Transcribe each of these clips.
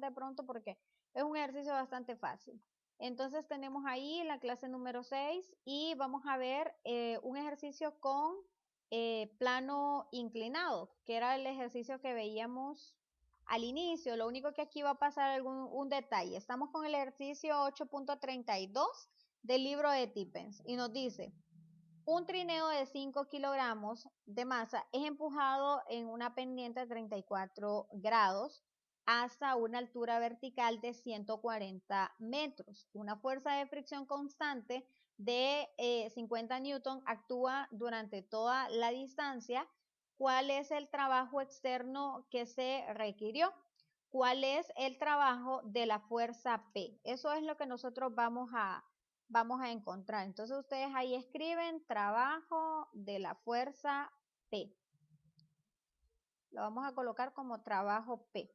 de pronto porque es un ejercicio bastante fácil. Entonces tenemos ahí la clase número 6 y vamos a ver un ejercicio con plano inclinado, que era el ejercicio que veíamos al inicio. Lo único que aquí va a pasar un detalle. Estamos con el ejercicio 8.32 del libro de Tippens y nos dice: un trineo de 5 kilogramos de masa es empujado en una pendiente de 34 grados hasta una altura vertical de 140 metros. Una fuerza de fricción constante de 50 newton actúa durante toda la distancia. ¿Cuál es el trabajo externo que se requirió? ¿Cuál es el trabajo de la fuerza P? Eso es lo que nosotros vamos a encontrar. Entonces ustedes ahí escriben trabajo de la fuerza P. Lo vamos a colocar como trabajo P.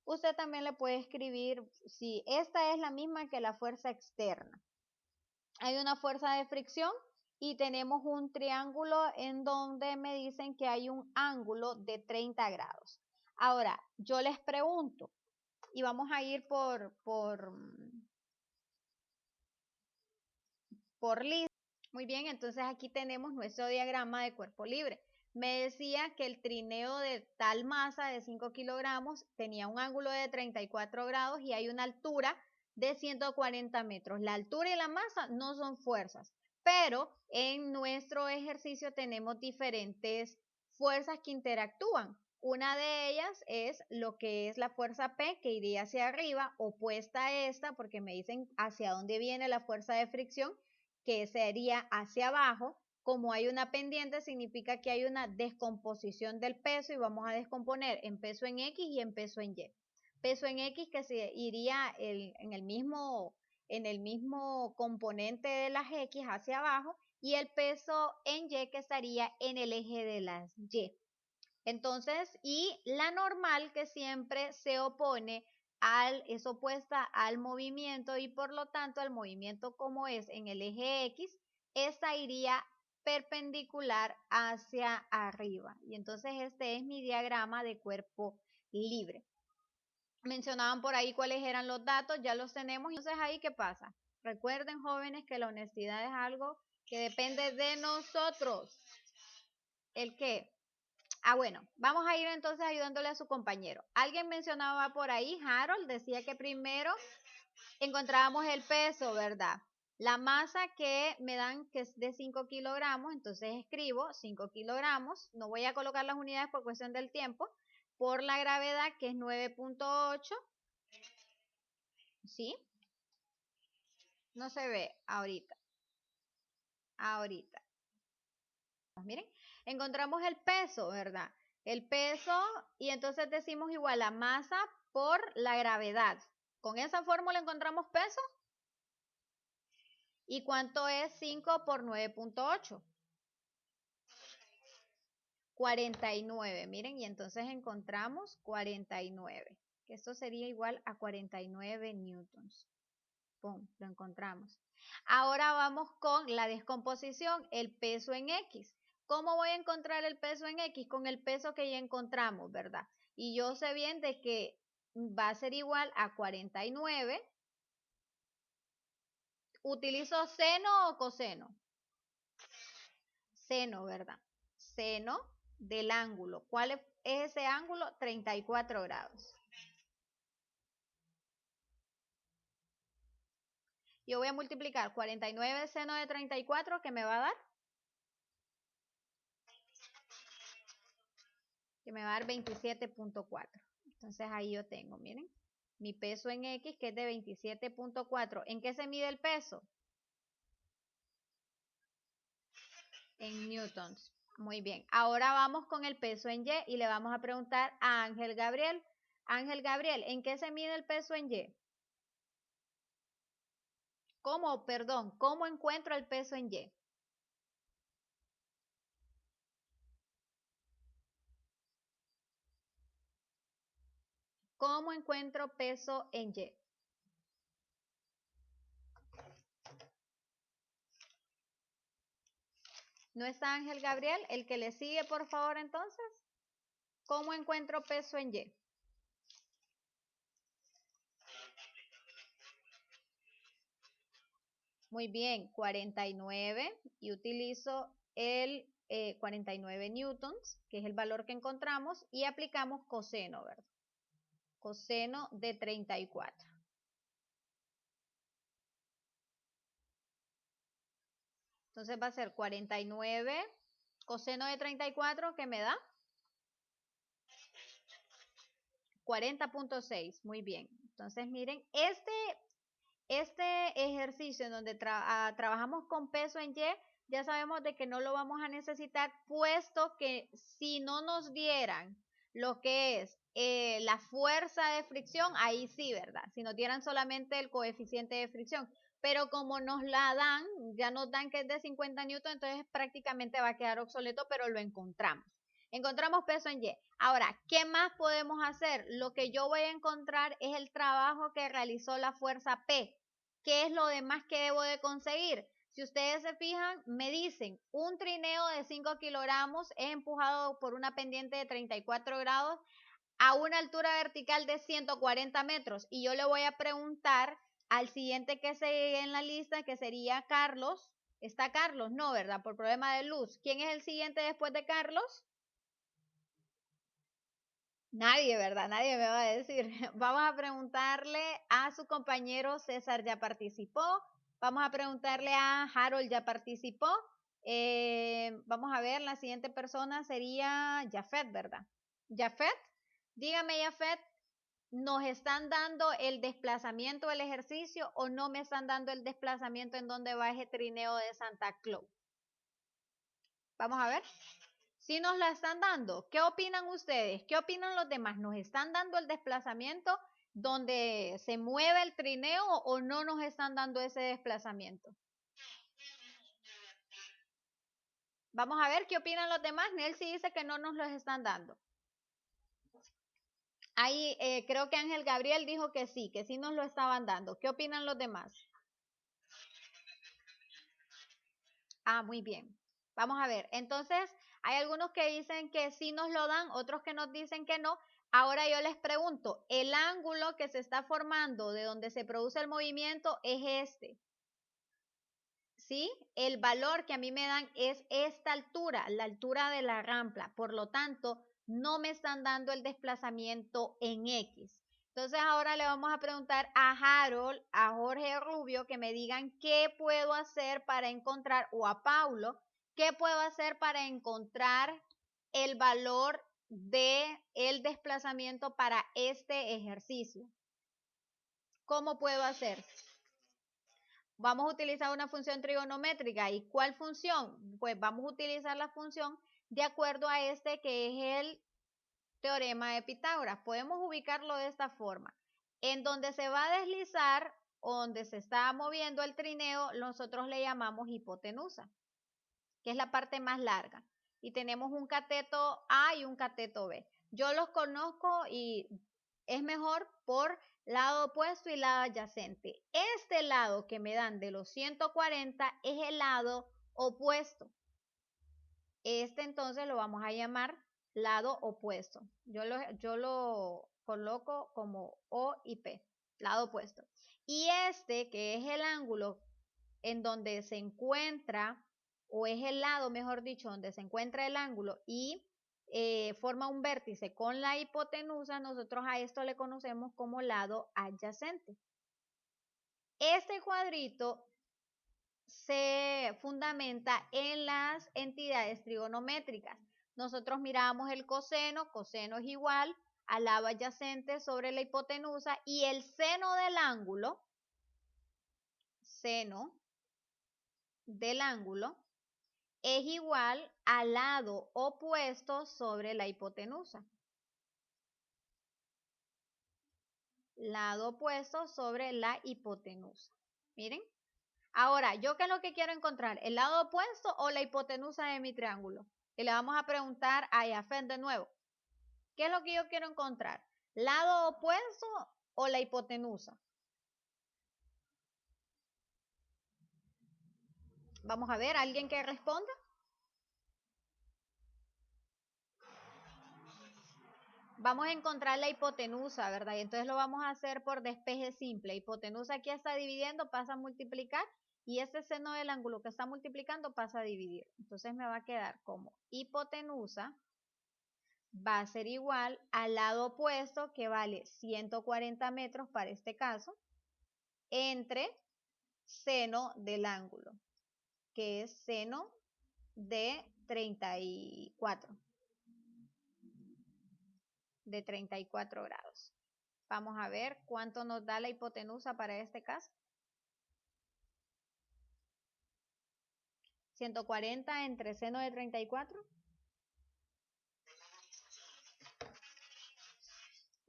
Usted también le puede escribir si esta es la misma que la fuerza externa. Hay una fuerza de fricción y tenemos un triángulo en donde me dicen que hay un ángulo de 30 grados. Ahora, yo les pregunto, y vamos a ir por lista. Muy bien, entonces aquí tenemos nuestro diagrama de cuerpo libre. Me decía que el trineo de tal masa de 5 kilogramos tenía un ángulo de 34 grados y hay una altura de 140 metros. La altura y la masa no son fuerzas, pero en nuestro ejercicio tenemos diferentes fuerzas que interactúan. Una de ellas es lo que es la fuerza P, que iría hacia arriba, opuesta a esta, porque me dicen hacia dónde viene la fuerza de fricción, que sería hacia abajo. Como hay una pendiente, significa que hay una descomposición del peso y vamos a descomponer en peso en X y en peso en Y. Peso en X que se iría en el mismo componente de las X hacia abajo y el peso en Y que estaría en el eje de las Y. Entonces, y la normal que siempre se opone es opuesta al movimiento y por lo tanto el movimiento como es en el eje X, esta iría perpendicular hacia arriba. Y entonces este es mi diagrama de cuerpo libre. Mencionaban por ahí cuáles eran los datos, ya los tenemos. Entonces ahí, ¿qué pasa? Recuerden, jóvenes, que la honestidad es algo que depende de nosotros. ¿El qué? Bueno, vamos a ir entonces ayudándole a su compañero. Alguien mencionaba por ahí, Harold, decía que primero encontrábamos el peso, ¿verdad? La masa que me dan que es de 5 kilogramos, entonces escribo 5 kilogramos. No voy a colocar las unidades por cuestión del tiempo. Por la gravedad, que es 9.8. ¿Sí? No se ve ahorita. Ahorita. Miren, encontramos el peso, ¿verdad? El peso, y entonces decimos igual a masa por la gravedad. Con esa fórmula encontramos peso. ¿Y cuánto es 5 por 9.8? 49. Miren, y entonces encontramos 49. Que esto sería igual a 49 newtons. Pum, lo encontramos. Ahora vamos con la descomposición, el peso en X. ¿Cómo voy a encontrar el peso en X? Con el peso que ya encontramos, ¿verdad? Y yo sé bien de que va a ser igual a 49. ¿Utilizo seno o coseno? Seno, ¿verdad? Seno del ángulo. ¿Cuál es ese ángulo? 34 grados. Yo voy a multiplicar 49 seno de 34, ¿qué me va a dar? Que me va a dar 27.4. Entonces ahí yo tengo, miren, mi peso en X, que es de 27.4. ¿En qué se mide el peso? En newtons. Muy bien. Ahora vamos con el peso en Y y le vamos a preguntar a Ángel Gabriel. Ángel Gabriel, ¿en qué se mide el peso en Y? ¿Cómo, perdón, cómo encuentro el peso en Y? ¿Cómo encuentro peso en Y? ¿No está Ángel Gabriel? El que le sigue, por favor, entonces. ¿Cómo encuentro peso en Y? Muy bien, 49 y utilizo el 49 newtons, que es el valor que encontramos, y aplicamos coseno, ¿verdad? Coseno de 34. Entonces va a ser 49 coseno de 34, ¿qué me da? 40.6, muy bien. Entonces miren, este ejercicio en donde trabajamos con peso en Y, ya sabemos de que no lo vamos a necesitar, puesto que si no nos dieran lo que es la fuerza de fricción, ahí sí, ¿verdad? Si nos dieran solamente el coeficiente de fricción. Pero como nos la dan, ya nos dan que es de 50 newton, entonces prácticamente va a quedar obsoleto, pero lo encontramos. Encontramos peso en Y. Ahora, ¿qué más podemos hacer? Lo que yo voy a encontrar es el trabajo que realizó la fuerza P. ¿Qué es lo demás que debo de conseguir? Si ustedes se fijan, me dicen, un trineo de 5 kilogramos es empujado por una pendiente de 34 grados a una altura vertical de 140 metros. Y yo le voy a preguntar al siguiente que sigue en la lista, que sería Carlos. ¿Está Carlos? No, ¿verdad? Por problema de luz. ¿Quién es el siguiente después de Carlos? Nadie, ¿verdad? Nadie me va a decir. Vamos a preguntarle a su compañero César, ya participó. Vamos a preguntarle a Harold, ya participó. Vamos a ver, la siguiente persona sería Jafet, ¿verdad? Jafet, dígame Jafet, ¿nos están dando el desplazamiento del ejercicio o no me están dando el desplazamiento en donde va ese trineo de Santa Claus? Vamos a ver. Si nos la están dando, ¿qué opinan ustedes? ¿Qué opinan los demás? ¿Nos están dando el desplazamiento donde se mueve el trineo o no nos están dando ese desplazamiento? Vamos a ver qué opinan los demás. Nelcy dice que no nos los están dando. Ahí creo que Ángel Gabriel dijo que sí nos lo estaban dando. ¿Qué opinan los demás? Ah, muy bien. Vamos a ver. Entonces, hay algunos que dicen que sí nos lo dan, otros que nos dicen que no. Ahora yo les pregunto, el ángulo que se está formando de donde se produce el movimiento es este. ¿Sí? El valor que a mí me dan es esta altura, la altura de la rampa. Por lo tanto, no me están dando el desplazamiento en X. Entonces ahora le vamos a preguntar a Harold, a Jorge Rubio, que me digan qué puedo hacer para encontrar, o a Paulo, qué puedo hacer para encontrar el valor de el desplazamiento para este ejercicio. ¿Cómo puedo hacer? Vamos a utilizar una función trigonométrica. ¿Y cuál función? Pues vamos a utilizar la función de acuerdo a este que es el teorema de Pitágoras. Podemos ubicarlo de esta forma. En donde se va a deslizar, donde se está moviendo el trineo, nosotros le llamamos hipotenusa, que es la parte más larga. Y tenemos un cateto A y un cateto B. Yo los conozco y es mejor por lado opuesto y lado adyacente. Este lado que me dan de los 140 es el lado opuesto. Este entonces lo vamos a llamar lado opuesto. Yo lo coloco como O y P, lado opuesto. Y este, que es el ángulo en donde se encuentra, o es el lado, mejor dicho, donde se encuentra el ángulo y forma un vértice con la hipotenusa, nosotros a esto le conocemos como lado adyacente. Este cuadrito se fundamenta en las entidades trigonométricas. Nosotros miramos el coseno, coseno es igual al lado adyacente sobre la hipotenusa, y el seno del ángulo, seno del ángulo, es igual al lado opuesto sobre la hipotenusa. Lado opuesto sobre la hipotenusa. Miren. Ahora, ¿yo qué es lo que quiero encontrar? ¿El lado opuesto o la hipotenusa de mi triángulo? Y le vamos a preguntar a Yafet de nuevo. ¿Qué es lo que yo quiero encontrar? ¿Lado opuesto o la hipotenusa? Vamos a ver, ¿alguien que responda? Vamos a encontrar la hipotenusa, ¿verdad? Y entonces lo vamos a hacer por despeje simple. Hipotenusa aquí está dividiendo, pasa a multiplicar y este seno del ángulo que está multiplicando pasa a dividir. Entonces me va a quedar como hipotenusa va a ser igual al lado opuesto, que vale 140 metros para este caso, entre seno del ángulo, que es seno de 34 grados. Vamos a ver cuánto nos da la hipotenusa para este caso. 140 entre seno de 34.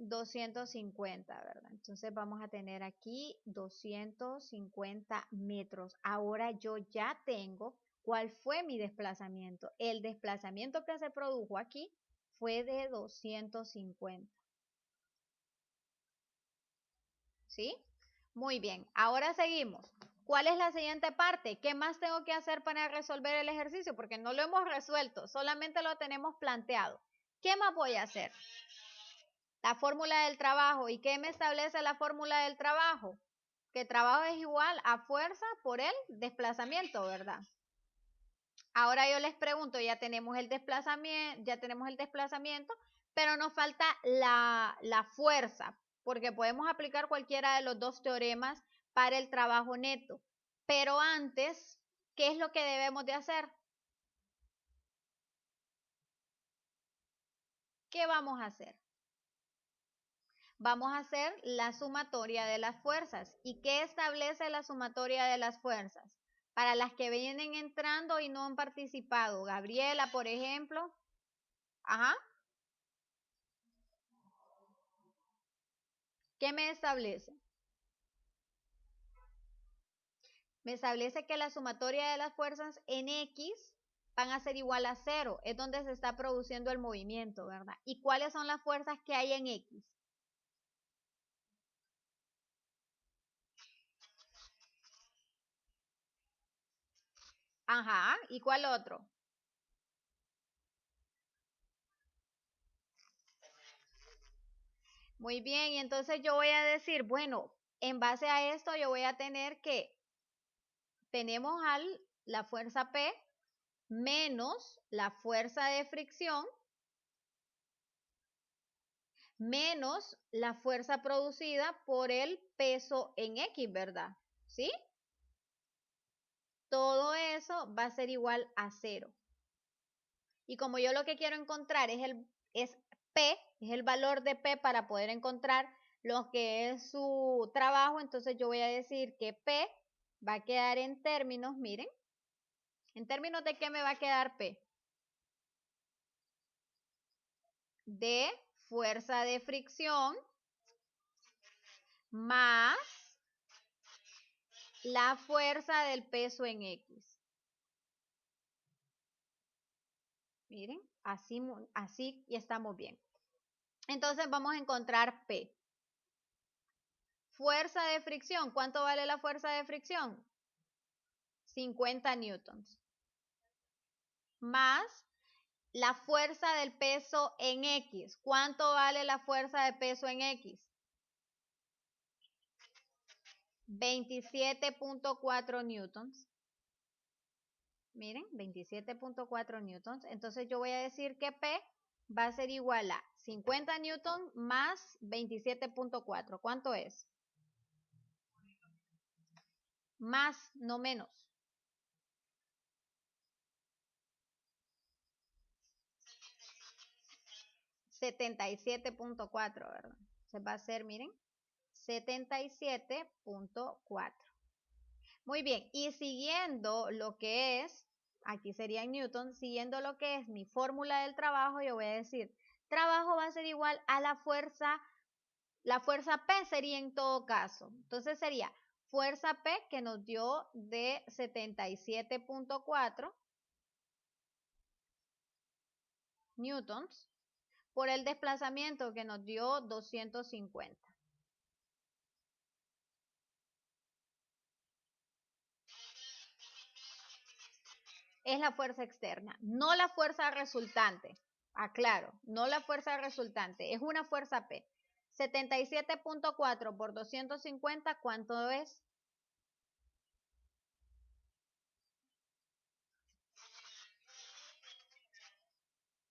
250, ¿verdad? Entonces vamos a tener aquí 250 metros. Ahora yo ya tengo cuál fue mi desplazamiento. El desplazamiento que se produjo aquí fue de 250. ¿Sí? Muy bien. Ahora seguimos. ¿Cuál es la siguiente parte? ¿Qué más tengo que hacer para resolver el ejercicio? Porque no lo hemos resuelto, solamente lo tenemos planteado. ¿Qué más voy a hacer? La fórmula del trabajo. ¿Y qué me establece la fórmula del trabajo? Que trabajo es igual a fuerza por el desplazamiento, ¿verdad? Ahora yo les pregunto, ya tenemos el desplazamiento, pero nos falta la fuerza, porque podemos aplicar cualquiera de los dos teoremas para el trabajo neto. Pero antes, ¿qué es lo que debemos de hacer? ¿Qué vamos a hacer? Vamos a hacer la sumatoria de las fuerzas. ¿Y qué establece la sumatoria de las fuerzas? Para las que vienen entrando y no han participado. Gabriela, por ejemplo. Ajá. ¿Qué me establece? Me establece que la sumatoria de las fuerzas en X van a ser igual a 0. Es donde se está produciendo el movimiento, ¿verdad? ¿Y cuáles son las fuerzas que hay en X? Ajá. ¿Y cuál otro? Muy bien, y entonces yo voy a decir, bueno, en base a esto yo voy a tener que tenemos la fuerza P menos la fuerza de fricción menos la fuerza producida por el peso en X, ¿verdad? ¿Sí? Todo eso va a ser igual a 0. Y como yo lo que quiero encontrar es P, es el valor de P para poder encontrar lo que es su trabajo, entonces yo voy a decir que P va a quedar en términos, miren, ¿en términos de qué me va a quedar P? De fuerza de fricción más la fuerza del peso en X. Miren, así y estamos bien. Entonces vamos a encontrar P. Fuerza de fricción. ¿Cuánto vale la fuerza de fricción? 50 newtons. Más la fuerza del peso en X. ¿Cuánto vale la fuerza de peso en X? 27.4 newtons. Miren, 27.4 newtons. Entonces yo voy a decir que P va a ser igual a 50 newtons más 27.4. ¿Cuánto es? Más, no menos. 77.4, ¿verdad? Se va a hacer, miren, 77.4. Muy bien, y siguiendo lo que es, aquí sería en Newton, siguiendo lo que es mi fórmula del trabajo, yo voy a decir, trabajo va a ser igual a la fuerza P sería en todo caso. Entonces sería fuerza P que nos dio de 77.4 newtons por el desplazamiento que nos dio 250. Es la fuerza externa, no la fuerza resultante. Aclaro, no la fuerza resultante, es una fuerza P. 77.4 por 250, ¿cuánto es?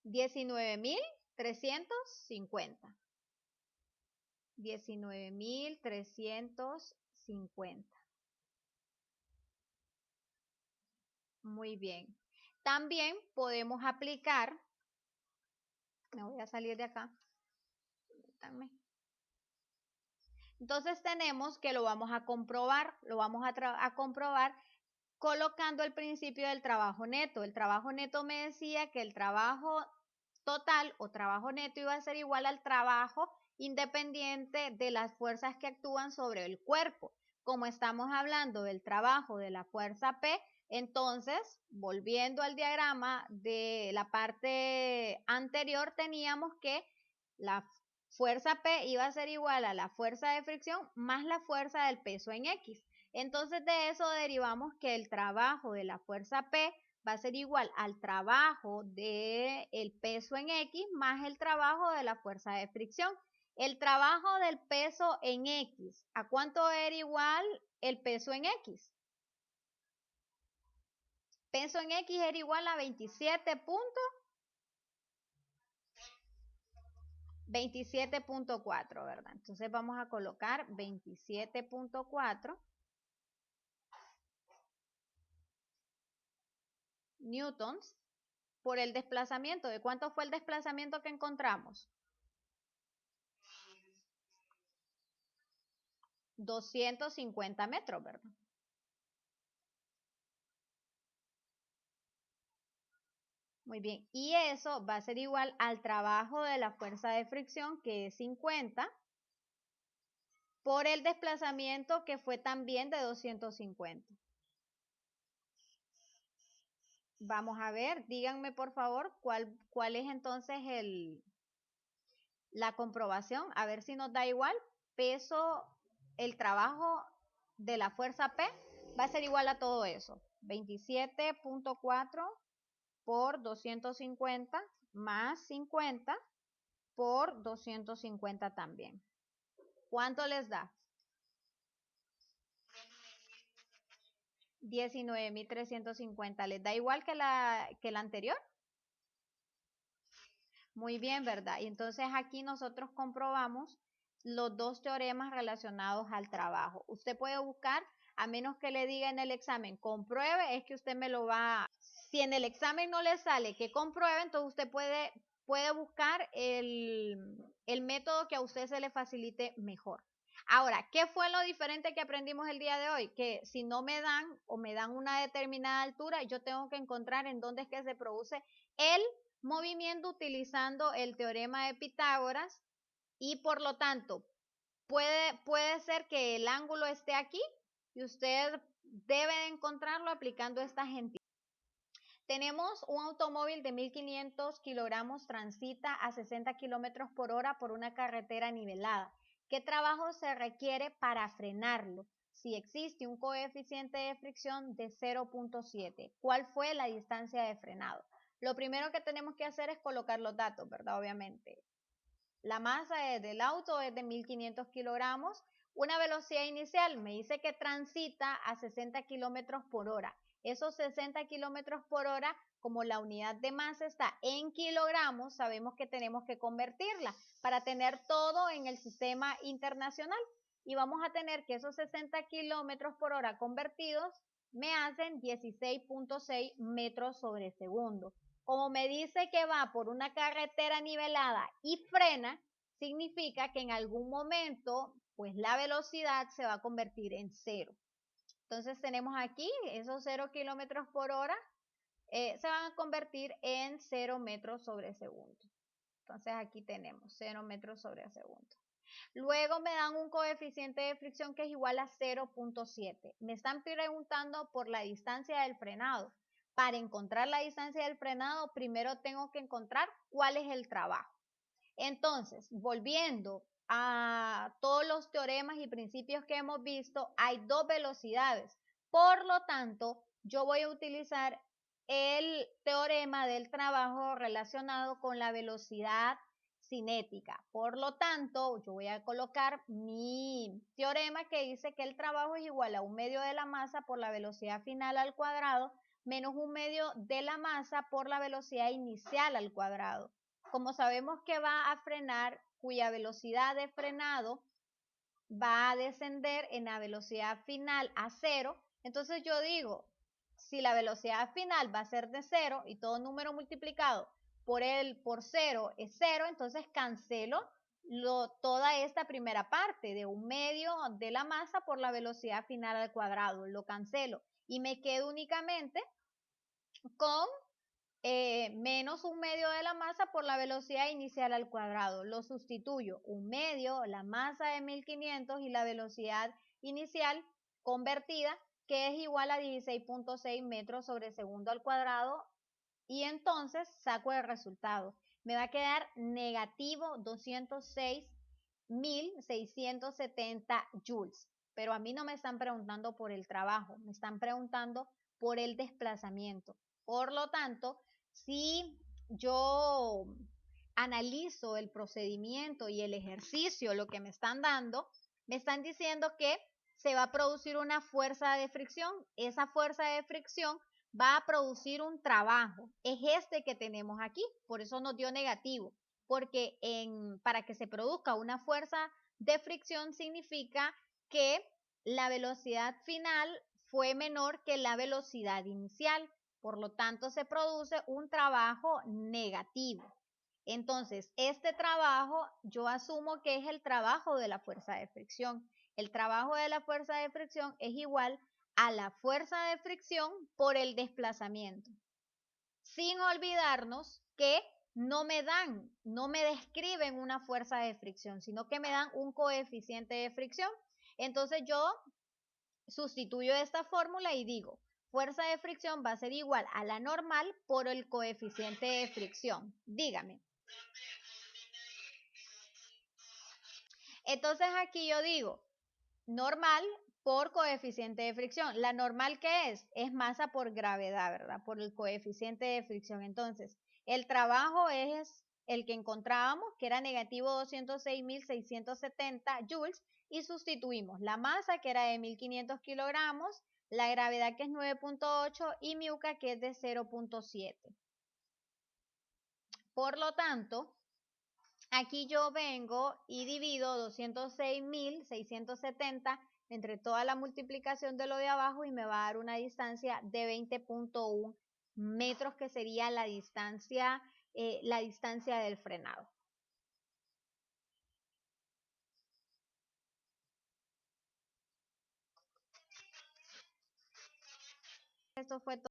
19.350. 19.350. Muy bien. También podemos aplicar, me voy a salir de acá. Entonces tenemos que lo vamos a comprobar, a comprobar colocando el principio del trabajo neto. El trabajo neto me decía que el trabajo total o trabajo neto iba a ser igual al trabajo independiente de las fuerzas que actúan sobre el cuerpo. Como estamos hablando del trabajo de la fuerza P, entonces, volviendo al diagrama de la parte anterior, teníamos que la fuerza P iba a ser igual a la fuerza de fricción más la fuerza del peso en X. Entonces, de eso derivamos que el trabajo de la fuerza P va a ser igual al trabajo del peso en X más el trabajo de la fuerza de fricción. El trabajo del peso en X, ¿a cuánto era igual el peso en X? Peso en X era igual a 27.4, ¿verdad? Entonces vamos a colocar 27.4 newtons por el desplazamiento. ¿De cuánto fue el desplazamiento que encontramos? 250 metros, ¿verdad? Muy bien, y eso va a ser igual al trabajo de la fuerza de fricción, que es 50, por el desplazamiento que fue también de 250. Vamos a ver, díganme por favor cuál es entonces la comprobación, a ver si nos da igual. Peso, el trabajo de la fuerza P va a ser igual a todo eso. 27.4 por 250 más 50 por 250 también. ¿Cuánto les da? 19.350. ¿Les da igual que la anterior? Muy bien, ¿verdad? Y entonces aquí nosotros comprobamos los dos teoremas relacionados al trabajo. Usted puede buscar, a menos que le diga en el examen, compruebe, es que usted me lo va. Si en el examen no le sale que compruebe, entonces usted puede buscar el método que a usted se le facilite mejor. Ahora, ¿qué fue lo diferente que aprendimos el día de hoy? Que si no me dan o me dan una determinada altura, yo tengo que encontrar en dónde es que se produce el movimiento utilizando el teorema de Pitágoras y por lo tanto puede ser que el ángulo esté aquí y usted debe encontrarlo aplicando esta gentileza. Tenemos un automóvil de 1.500 kilogramos, transita a 60 kilómetros por hora por una carretera nivelada. ¿Qué trabajo se requiere para frenarlo? Si existe un coeficiente de fricción de 0.7, ¿cuál fue la distancia de frenado? Lo primero que tenemos que hacer es colocar los datos, ¿verdad? Obviamente. La masa del auto es de 1.500 kilogramos. Una velocidad inicial me dice que transita a 60 kilómetros por hora. Esos 60 kilómetros por hora, como la unidad de masa está en kilogramos, sabemos que tenemos que convertirla para tener todo en el sistema internacional. Y vamos a tener que esos 60 kilómetros por hora convertidos me hacen 16.6 metros sobre segundo. Como me dice que va por una carretera nivelada y frena, significa que en algún momento, pues la velocidad se va a convertir en cero. Entonces tenemos aquí esos 0 kilómetros por hora, se van a convertir en 0 metros sobre segundo. Entonces aquí tenemos 0 metros sobre segundo. Luego me dan un coeficiente de fricción que es igual a 0.7. Me están preguntando por la distancia del frenado. Para encontrar la distancia del frenado, primero tengo que encontrar cuál es el trabajo. Entonces, volviendo a todos los teoremas y principios que hemos visto, hay dos velocidades. Por lo tanto, yo voy a utilizar el teorema del trabajo relacionado con la velocidad cinética. Por lo tanto, yo voy a colocar mi teorema que dice que el trabajo es igual a 1/2 de la masa por la velocidad final al cuadrado menos 1/2 de la masa por la velocidad inicial al cuadrado. Como sabemos que va a frenar, cuya velocidad de frenado va a descender en la velocidad final a 0, entonces yo digo, si la velocidad final va a ser de 0 y todo número multiplicado por 0 es 0, entonces cancelo toda esta primera parte de 1/2 de la masa por la velocidad final al cuadrado, lo cancelo y me quedo únicamente con menos 1/2 de la masa por la velocidad inicial al cuadrado. Lo sustituyo, 1/2, la masa de 1500 y la velocidad inicial convertida, que es igual a 16.6 metros sobre segundo al cuadrado, y entonces saco el resultado. Me va a quedar negativo 206.670 joules. Pero a mí no me están preguntando por el trabajo, me están preguntando por el desplazamiento. Por lo tanto, si yo analizo el procedimiento y el ejercicio, lo que me están dando, me están diciendo que se va a producir una fuerza de fricción. Esa fuerza de fricción va a producir un trabajo. Es este que tenemos aquí, por eso nos dio negativo, porque para que se produzca una fuerza de fricción significa que la velocidad final fue menor que la velocidad inicial. Por lo tanto, se produce un trabajo negativo. Entonces, este trabajo yo asumo que es el trabajo de la fuerza de fricción. El trabajo de la fuerza de fricción es igual a la fuerza de fricción por el desplazamiento. Sin olvidarnos que no me describen una fuerza de fricción, sino que me dan un coeficiente de fricción. Entonces yo sustituyo esta fórmula y digo, fuerza de fricción va a ser igual a la normal por el coeficiente de fricción. Dígame. Entonces aquí yo digo, normal por coeficiente de fricción. ¿La normal qué es? Es masa por gravedad, ¿verdad? Por el coeficiente de fricción. Entonces, el trabajo es el que encontrábamos, que era negativo 206.670 joules, y sustituimos la masa, que era de 1500 kilogramos, la gravedad, que es 9.8, y miuca, que es de 0.7. Por lo tanto, aquí yo vengo y divido 206.670 entre toda la multiplicación de lo de abajo y me va a dar una distancia de 20.1 metros, que sería la distancia del frenado. Esto fue todo.